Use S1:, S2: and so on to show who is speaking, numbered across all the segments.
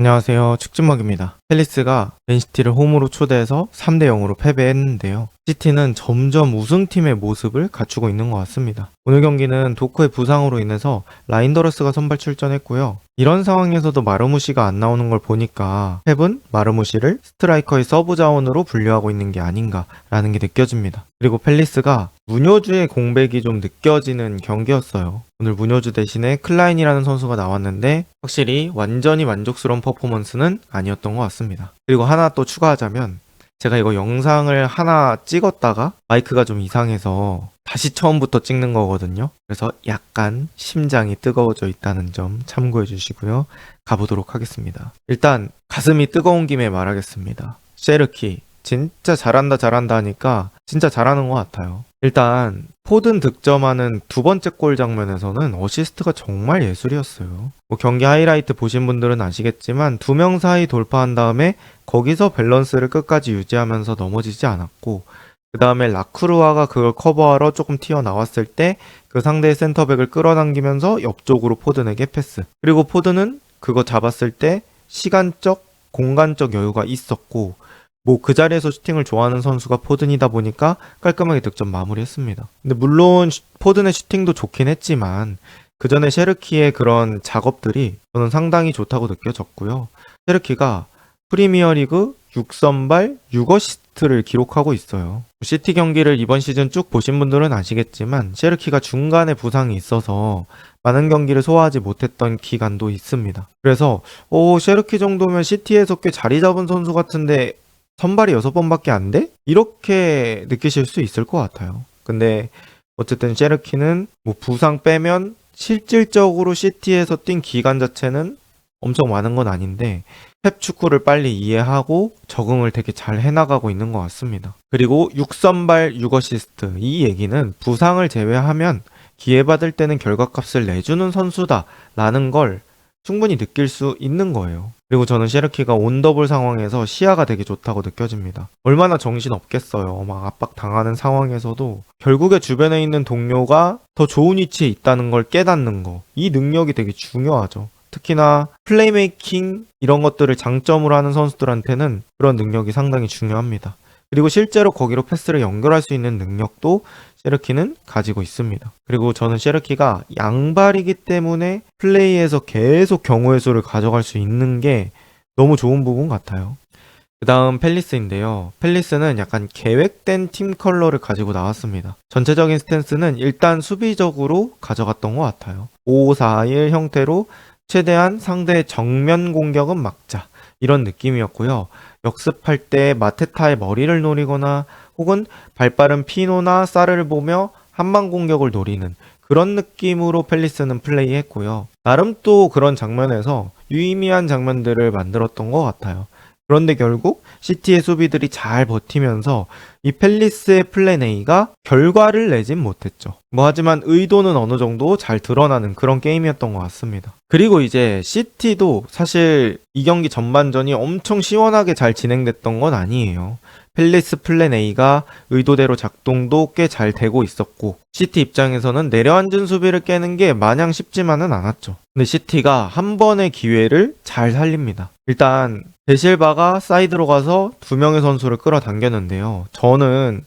S1: 안녕하세요. 축진먹입니다. 팰리스가 맨시티를 홈으로 초대해서 3대 0으로 패배했는데요. 시티는 점점 우승팀의 모습을 갖추고 있는 것 같습니다. 오늘 경기는 도크의 부상으로 인해서 라인더러스가 선발 출전했고요. 이런 상황에서도 마르무시가 안 나오는 걸 보니까 펩은 마르무시를 스트라이커의 서브 자원으로 분류하고 있는 게 아닌가라는 게 느껴집니다. 그리고 팰리스가 무뇨주의 공백이 좀 느껴지는 경기였어요. 오늘 무뇨주 대신에 클라인이라는 선수가 나왔는데 확실히 완전히 만족스러운 퍼포먼스는 아니었던 것 같습니다. 그리고 하나 또 추가하자면 제가 이거 영상을 하나 찍었다가 마이크가 좀 이상해서 다시 처음부터 찍는 거거든요. 그래서 약간 심장이 뜨거워져 있다는 점 참고해 주시고요. 가보도록 하겠습니다. 일단 가슴이 뜨거운 김에 말하겠습니다. 셰르키 진짜 잘한다 하니까 진짜 잘하는 것 같아요. 일단 포든 득점하는 두 번째 골 장면에서는 어시스트가 정말 예술이었어요. 경기 하이라이트 보신 분들은 아시겠지만 두 명 사이 돌파한 다음에 거기서 밸런스를 끝까지 유지하면서 넘어지지 않았고 그 다음에 라크루아가 그걸 커버하러 조금 튀어나왔을 때 그 상대의 센터백을 끌어당기면서 옆쪽으로 포든에게 패스. 그리고 포든은 그거 잡았을 때 시간적, 공간적 여유가 있었고 그 자리에서 슈팅을 좋아하는 선수가 포든이다 보니까 깔끔하게 득점 마무리했습니다. 근데 물론 포든의 슈팅도 좋긴 했지만 그 전에 셰르키의 그런 작업들이 저는 상당히 좋다고 느껴졌고요. 셰르키가 프리미어리그 6선발 6어시스트를 기록하고 있어요. 시티 경기를 이번 시즌 쭉 보신 분들은 아시겠지만 셰르키가 중간에 부상이 있어서 많은 경기를 소화하지 못했던 기간도 있습니다. 그래서 셰르키 정도면 시티에서 꽤 자리 잡은 선수 같은데 선발이 6번밖에 안 돼? 이렇게 느끼실 수 있을 것 같아요. 근데 어쨌든 셰르키는 부상 빼면 실질적으로 시티에서 뛴 기간 자체는 엄청 많은 건 아닌데 펩 축구를 빨리 이해하고 적응을 되게 잘 해나가고 있는 것 같습니다. 그리고 6선발 6어시스트 이 얘기는 부상을 제외하면 기회 받을 때는 결과값을 내주는 선수다라는 걸 충분히 느낄 수 있는 거예요. 그리고 저는 셰르키가 온더볼 상황에서 시야가 되게 좋다고 느껴집니다. 얼마나 정신 없겠어요. 막 압박 당하는 상황에서도 결국에 주변에 있는 동료가 더 좋은 위치에 있다는 걸 깨닫는 거. 이 능력이 되게 중요하죠. 특히나 플레이메이킹 이런 것들을 장점으로 하는 선수들한테는 그런 능력이 상당히 중요합니다. 그리고 실제로 거기로 패스를 연결할 수 있는 능력도 셰르키는 가지고 있습니다. 그리고 저는 셰르키가 양발이기 때문에 플레이에서 계속 경우의 수를 가져갈 수 있는 게 너무 좋은 부분 같아요. 그 다음 팰리스인데요. 팰리스는 약간 계획된 팀 컬러를 가지고 나왔습니다. 전체적인 스탠스는 일단 수비적으로 가져갔던 것 같아요. 5-4-1 형태로 최대한 상대의 정면 공격은 막자 이런 느낌이었고요. 역습할 때 마테타의 머리를 노리거나 혹은 발빠른 피노나 사르를 보며 한방 공격을 노리는 그런 느낌으로 팰리스는 플레이했고요. 나름 또 그런 장면에서 유의미한 장면들을 만들었던 것 같아요. 그런데 결국 시티의 수비들이 잘 버티면서 이 팰리스의 플랜 A가 결과를 내진 못했죠. 하지만 의도는 어느 정도 잘 드러나는 그런 게임이었던 것 같습니다. 그리고 이제 시티도 사실 이 경기 전반전이 엄청 시원하게 잘 진행됐던 건 아니에요. 팰리스 플랜 A가 의도대로 작동도 꽤 잘 되고 있었고 시티 입장에서는 내려앉은 수비를 깨는 게 마냥 쉽지만은 않았죠. 근데 시티가 한 번의 기회를 잘 살립니다. 일단 데실바가 사이드로 가서 두 명의 선수를 끌어당겼는데요. 저는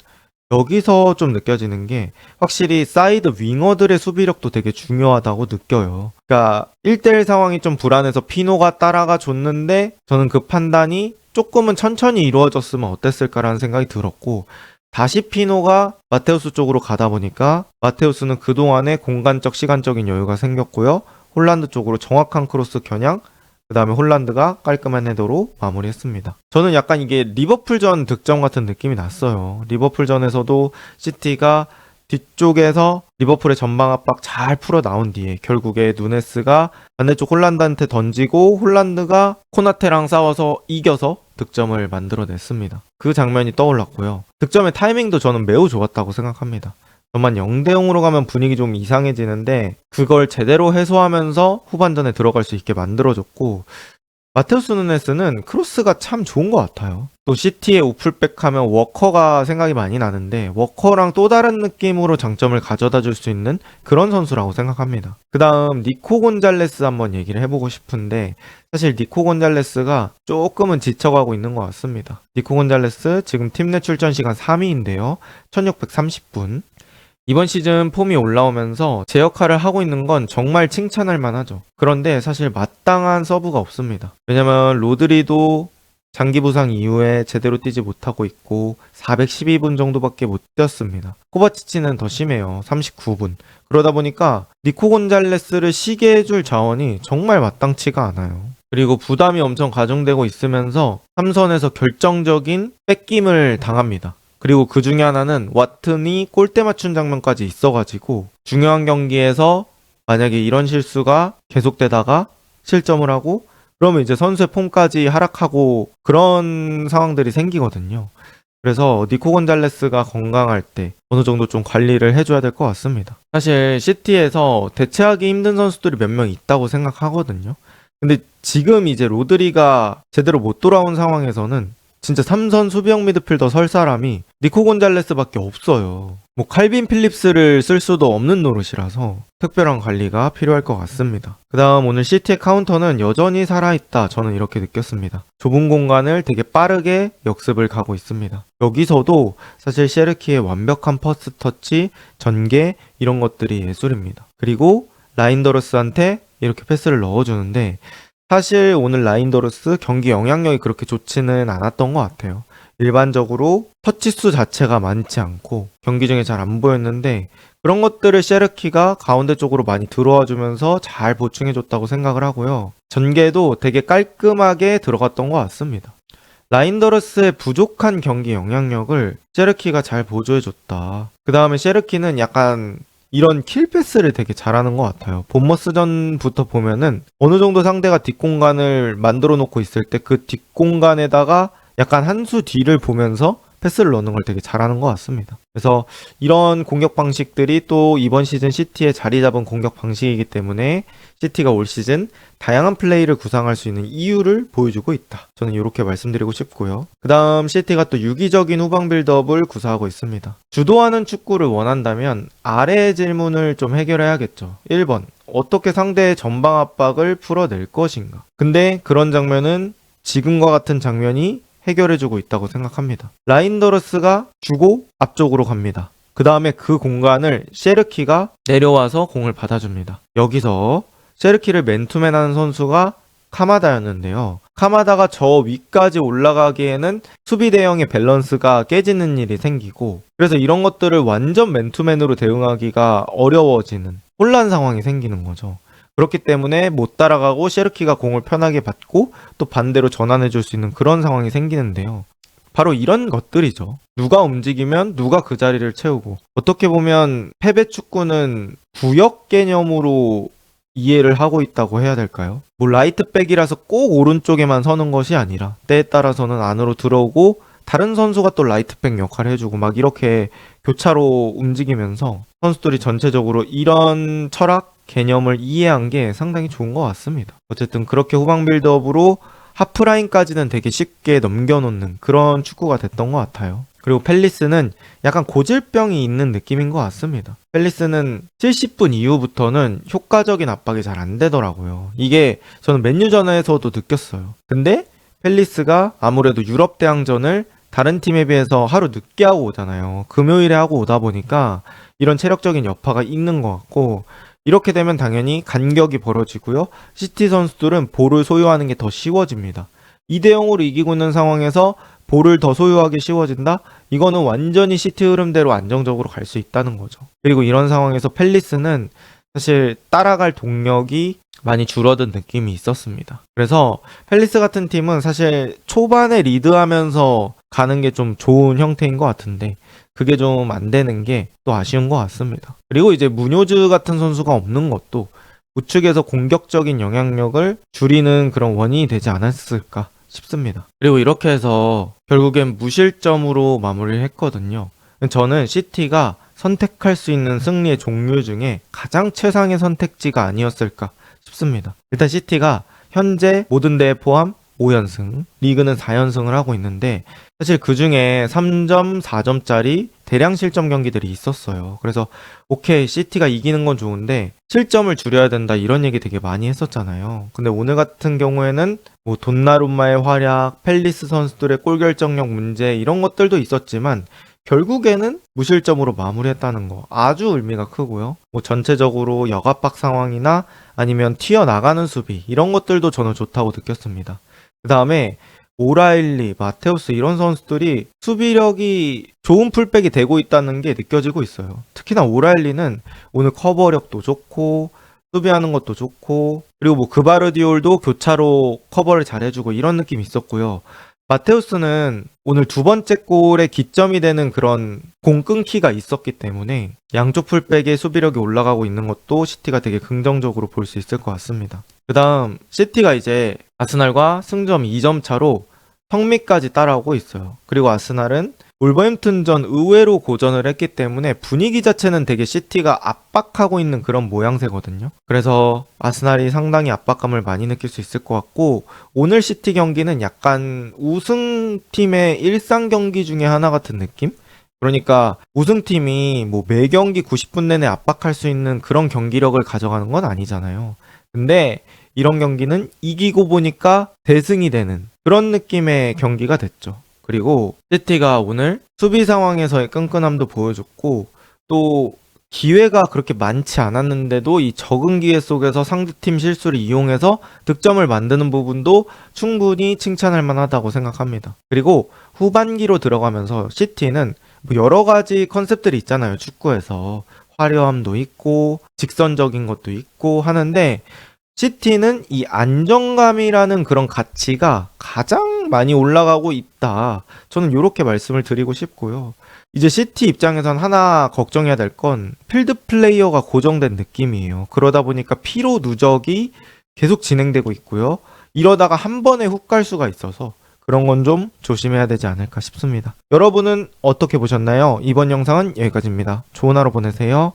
S1: 여기서 좀 느껴지는 게 확실히 사이드 윙어들의 수비력도 되게 중요하다고 느껴요. 그러니까 1대1 상황이 좀 불안해서 피노가 따라가 줬는데 저는 그 판단이 조금은 천천히 이루어졌으면 어땠을까라는 생각이 들었고 다시 피노가 마테우스 쪽으로 가다 보니까 마테우스는 그동안에 공간적 시간적인 여유가 생겼고요. 홀란드 쪽으로 정확한 크로스 겨냥 그 다음에 홀란드가 깔끔한 헤더로 마무리했습니다. 저는 약간 이게 리버풀전 득점 같은 느낌이 났어요. 리버풀전에서도 시티가 뒤쪽에서 리버풀의 전방 압박 잘 풀어 나온 뒤에 결국에 누네스가 반대쪽 홀란드한테 던지고 홀란드가 코나테랑 싸워서 이겨서 득점을 만들어냈습니다. 그 장면이 떠올랐고요. 득점의 타이밍도 저는 매우 좋았다고 생각합니다. 다만 0대0으로 가면 분위기 좀 이상해지는데 그걸 제대로 해소하면서 후반전에 들어갈 수 있게 만들어줬고 마테우스 누네스는 크로스가 참 좋은 것 같아요. 또 시티의 오플백 하면 워커가 생각이 많이 나는데 워커랑 또 다른 느낌으로 장점을 가져다 줄 수 있는 그런 선수라고 생각합니다. 그 다음 니코 곤잘레스 한번 얘기를 해보고 싶은데 사실 니코 곤잘레스가 조금은 지쳐가고 있는 것 같습니다. 니코 곤잘레스 지금 팀 내 출전 시간 3위인데요. 1630분. 이번 시즌 폼이 올라오면서 제 역할을 하고 있는 건 정말 칭찬할 만하죠. 그런데 사실 마땅한 서브가 없습니다. 왜냐면 로드리도 장기 부상 이후에 제대로 뛰지 못하고 있고 412분 정도밖에 못 뛰었습니다. 코바치치는 더 심해요. 39분. 그러다 보니까 니코 곤잘레스를 쉬게 해줄 자원이 정말 마땅치가 않아요. 그리고 부담이 엄청 가중되고 있으면서 3선에서 결정적인 뺏김을 당합니다. 그리고 그 중에 하나는 왓튼이 골대 맞춘 장면까지 있어가지고 중요한 경기에서 만약에 이런 실수가 계속되다가 실점을 하고 그러면 이제 선수의 폼까지 하락하고 그런 상황들이 생기거든요. 그래서 니코 곤잘레스가 건강할 때 어느 정도 좀 관리를 해줘야 될 것 같습니다. 사실 시티에서 대체하기 힘든 선수들이 몇 명 있다고 생각하거든요. 근데 지금 이제 로드리가 제대로 못 돌아온 상황에서는 진짜 3선 수비형 미드필더 설 사람이 니코 곤잘레스밖에 없어요. 뭐 칼빈 필립스를 쓸 수도 없는 노릇이라서 특별한 관리가 필요할 것 같습니다. 그 다음 오늘 시티의 카운터는 여전히 살아있다. 저는 이렇게 느꼈습니다. 좁은 공간을 되게 빠르게 역습을 가고 있습니다. 여기서도 사실 셰르키의 완벽한 퍼스트 터치, 전개 이런 것들이 예술입니다. 그리고 라인더러스한테 이렇게 패스를 넣어주는데 사실 오늘 라인더러스 경기 영향력이 그렇게 좋지는 않았던 것 같아요. 일반적으로 터치수 자체가 많지 않고 경기 중에 잘 안 보였는데 그런 것들을 셰르키가 가운데 쪽으로 많이 들어와 주면서 잘 보충해줬다고 생각을 하고요. 전개도 되게 깔끔하게 들어갔던 것 같습니다. 라인더러스의 부족한 경기 영향력을 셰르키가 잘 보조해줬다. 그 다음에 셰르키는 약간 이런 킬패스를 되게 잘하는 것 같아요. 본머스전부터 보면은 어느 정도 상대가 뒷공간을 만들어 놓고 있을 때 그 뒷공간에다가 약간 한 수 뒤를 보면서 패스를 넣는 걸 되게 잘하는 것 같습니다. 그래서 이런 공격 방식들이 또 이번 시즌 시티에 자리 잡은 공격 방식이기 때문에 시티가 올 시즌 다양한 플레이를 구상할 수 있는 이유를 보여주고 있다. 저는 이렇게 말씀드리고 싶고요. 그 다음 시티가 또 유기적인 후방 빌드업을 구사하고 있습니다. 주도하는 축구를 원한다면 아래의 질문을 좀 해결해야겠죠. 1번, 어떻게 상대의 전방 압박을 풀어낼 것인가? 근데 그런 장면은 지금과 같은 장면이 해결해주고 있다고 생각합니다. 라인더러스가 주고 앞쪽으로 갑니다. 그 다음에 그 공간을 셰르키가 내려와서 공을 받아줍니다. 여기서 셰르키를 맨투맨 하는 선수가 카마다였는데요. 카마다가 저 위까지 올라가기에는 수비 대형의 밸런스가 깨지는 일이 생기고 그래서 이런 것들을 완전 맨투맨으로 대응하기가 어려워지는 혼란 상황이 생기는 거죠. 그렇기 때문에 못 따라가고 셰르키가 공을 편하게 받고 또 반대로 전환해 줄 수 있는 그런 상황이 생기는데요. 바로 이런 것들이죠. 누가 움직이면 누가 그 자리를 채우고 어떻게 보면 패배 축구는 구역 개념으로 이해를 하고 있다고 해야 될까요? 뭐 라이트백이라서 꼭 오른쪽에만 서는 것이 아니라 때에 따라서는 안으로 들어오고 다른 선수가 또 라이트백 역할을 해주고 막 이렇게 교차로 움직이면서 선수들이 전체적으로 이런 철학, 개념을 이해한 게 상당히 좋은 것 같습니다. 어쨌든 그렇게 후방 빌드업으로 하프라인까지는 되게 쉽게 넘겨놓는 그런 축구가 됐던 것 같아요. 그리고 펠리스는 약간 고질병이 있는 느낌인 것 같습니다. 펠리스는 70분 이후부터는 효과적인 압박이 잘 안 되더라고요. 이게 저는 맨유전에서도 느꼈어요. 근데 펠리스가 아무래도 유럽 대항전을 다른 팀에 비해서 하루 늦게 하고 오잖아요. 금요일에 하고 오다 보니까 이런 체력적인 여파가 있는 것 같고 이렇게 되면 당연히 간격이 벌어지고요. 시티 선수들은 볼을 소유하는 게 더 쉬워집니다. 2대0으로 이기고 있는 상황에서 볼을 더 소유하기 쉬워진다? 이거는 완전히 시티 흐름대로 안정적으로 갈 수 있다는 거죠. 그리고 이런 상황에서 펠리스는 사실 따라갈 동력이 많이 줄어든 느낌이 있었습니다. 그래서 펠리스 같은 팀은 사실 초반에 리드하면서 가는 게 좀 좋은 형태인 것 같은데 그게 좀 안 되는 게 또 아쉬운 것 같습니다. 그리고 이제 무뇨즈 같은 선수가 없는 것도 우측에서 공격적인 영향력을 줄이는 그런 원인이 되지 않았을까 싶습니다. 그리고 이렇게 해서 결국엔 무실점으로 마무리를 했거든요. 저는 시티가 선택할 수 있는 승리의 종류 중에 가장 최상의 선택지가 아니었을까 싶습니다. 일단 시티가 현재 모든 대회 포함 5연승, 리그는 4연승을 하고 있는데 사실 그 중에 3점, 4점짜리 대량 실점 경기들이 있었어요. 그래서 오케이, 시티가 이기는 건 좋은데 실점을 줄여야 된다 이런 얘기 되게 많이 했었잖아요. 근데 오늘 같은 경우에는 뭐 돈나룸마의 활약, 펠리스 선수들의 골 결정력 문제 이런 것들도 있었지만 결국에는 무실점으로 마무리했다는 거 아주 의미가 크고요. 뭐 전체적으로 역압박 상황이나 아니면 튀어나가는 수비 이런 것들도 저는 좋다고 느꼈습니다. 그 다음에 오라일리, 마테우스 이런 선수들이 수비력이 좋은 풀백이 되고 있다는 게 느껴지고 있어요. 특히나 오라일리는 오늘 커버력도 좋고 수비하는 것도 좋고 그리고 뭐 그바르디올도 교차로 커버를 잘해주고 이런 느낌이 있었고요. 마테우스는 오늘 두 번째 골에 기점이 되는 그런 공 끊기가 있었기 때문에 양쪽 풀백의 수비력이 올라가고 있는 것도 시티가 되게 긍정적으로 볼 수 있을 것 같습니다. 그 다음 시티가 이제 아스날과 승점 2점 차로 성미까지 따라오고 있어요. 그리고 아스날은 울버햄튼전 의외로 고전을 했기 때문에 분위기 자체는 되게 시티가 압박하고 있는 그런 모양새거든요. 그래서 아스날이 상당히 압박감을 많이 느낄 수 있을 것 같고 오늘 시티 경기는 약간 우승팀의 일상 경기 중에 하나 같은 느낌? 그러니까 우승팀이 뭐 매 경기 90분 내내 압박할 수 있는 그런 경기력을 가져가는 건 아니잖아요. 근데 이런 경기는 이기고 보니까 대승이 되는 그런 느낌의 경기가 됐죠. 그리고 시티가 오늘 수비 상황에서의 끈끈함도 보여줬고 또 기회가 그렇게 많지 않았는데도 이 적은 기회 속에서 상대팀 실수를 이용해서 득점을 만드는 부분도 충분히 칭찬할 만하다고 생각합니다. 그리고 후반기로 들어가면서 시티는 뭐 여러 가지 컨셉들이 있잖아요. 축구에서 화려함도 있고 직선적인 것도 있고 하는데 시티는 이 안정감이라는 그런 가치가 가장 많이 올라가고 있다. 저는 이렇게 말씀을 드리고 싶고요. 이제 시티 입장에선 하나 걱정해야 될 건 필드 플레이어가 고정된 느낌이에요. 그러다 보니까 피로 누적이 계속 진행되고 있고요. 이러다가 한 번에 훅 갈 수가 있어서 그런 건 좀 조심해야 되지 않을까 싶습니다. 여러분은 어떻게 보셨나요? 이번 영상은 여기까지입니다. 좋은 하루 보내세요.